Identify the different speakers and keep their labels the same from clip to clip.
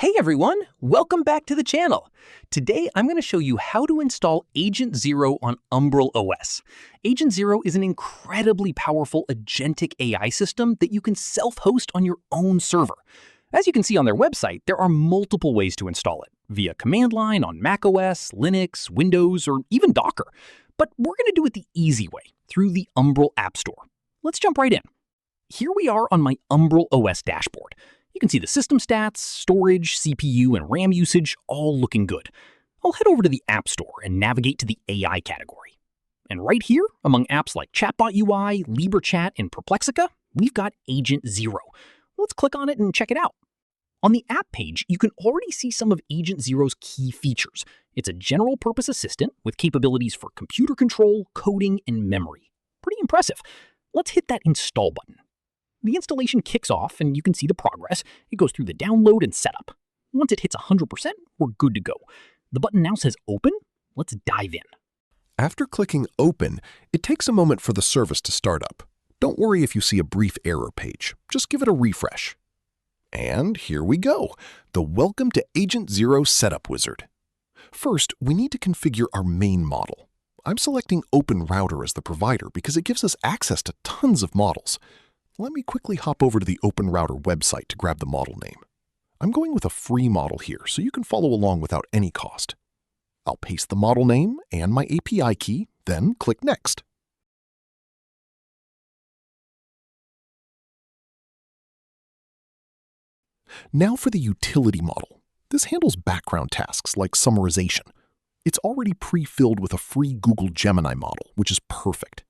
Speaker 1: Hey everyone, welcome back to the channel. Today I'm going to show you how to install Agent Zero on Umbrel OS. Agent Zero is an incredibly powerful agentic AI system that you can self-host on your own server. As you can see on their website, there are multiple ways to install it, via command line on macOS, Linux, Windows, or even Docker. But we're going to do it the easy way, through the Umbrel App Store. Let's jump right in. Here we are on my Umbrel OS dashboard. You can see the system stats, storage, CPU, and RAM usage all looking good. I'll head over to the App Store and navigate to the AI category. And right here, among apps like Chatbot UI, LibreChat, and Perplexica, we've got Agent Zero. Let's click on it and check it out. On the app page, you can already see some of Agent Zero's key features. It's a general-purpose assistant with capabilities for computer control, coding, and memory. Pretty impressive. Let's hit that install button. The installation kicks off and you can see the progress. It goes through the download and setup. Once it hits 100%, we're good to go. The button now says open. Let's dive in.
Speaker 2: After clicking open, it takes a moment for the service to start up. Don't worry if you see a brief error page. Just give it a refresh. And here we go, the Welcome to Agent Zero setup wizard. First, we need to configure our main model. I'm selecting Open Router as the provider because it gives us access to tons of models. Let me quickly hop over to the Open Router website to grab the model name. I'm going with a free model here, so you can follow along without any cost. I'll paste the model name and my API key, then click Next. Now for the utility model. This handles background tasks like summarization. It's already pre-filled with a free Google Gemini model, which is perfect.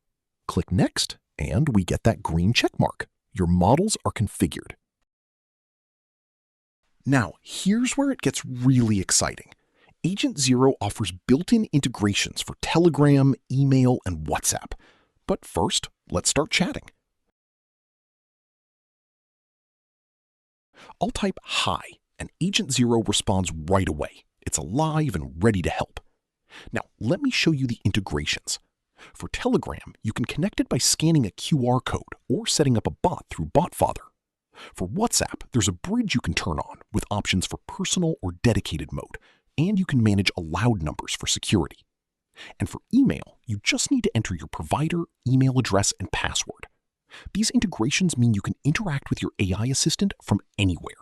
Speaker 2: Click Next, and we get that green check mark. Your models are configured. Now, here's where it gets really exciting. Agent Zero offers built-in integrations for Telegram, email, and WhatsApp. But first, let's start chatting. I'll type hi, and Agent Zero responds right away. It's alive and ready to help. Now, let me show you the integrations. For Telegram, you can connect it by scanning a QR code or setting up a bot through BotFather. For WhatsApp, there's a bridge you can turn on with options for personal or dedicated mode, and you can manage allowed numbers for security. And for email, you just need to enter your provider, email address, and password. These integrations mean you can interact with your AI assistant from anywhere.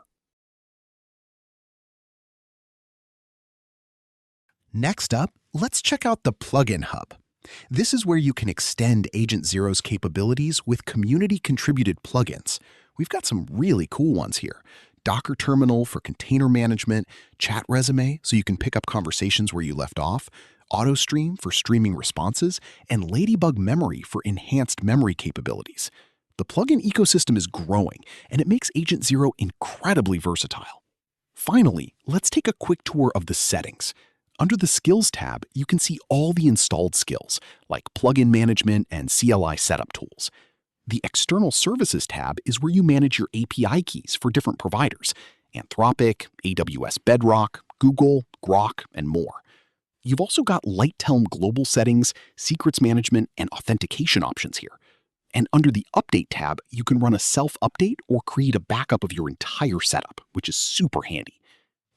Speaker 3: Next up, let's check out the Plugin Hub. This is where you can extend Agent Zero's capabilities with community-contributed plugins. We've got some really cool ones here. Docker Terminal for container management, Chat Resume so you can pick up conversations where you left off, AutoStream for streaming responses, and Ladybug Memory for enhanced memory capabilities. The plugin ecosystem is growing, and it makes Agent Zero incredibly versatile. Finally, let's take a quick tour of the settings. Under the Skills tab, you can see all the installed skills, like plugin management and CLI setup tools. The External Services tab is where you manage your API keys for different providers, Anthropic, AWS Bedrock, Google, Grok, and more. You've also got Lightelm global settings, secrets management, and authentication options here. And under the Update tab, you can run a self-update or create a backup of your entire setup, which is super handy.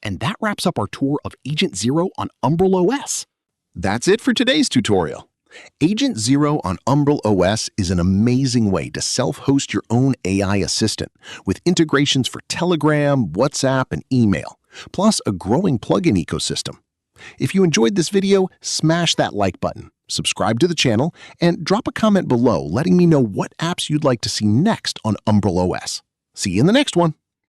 Speaker 3: And that wraps up our tour of Agent Zero on Umbrel OS.
Speaker 2: That's it for today's tutorial. Agent Zero on Umbrel OS is an amazing way to self-host your own AI assistant with integrations for Telegram, WhatsApp, and email, plus a growing plugin ecosystem. If you enjoyed this video, smash that like button, subscribe to the channel, and drop a comment below letting me know what apps you'd like to see next on Umbrel OS. See you in the next one.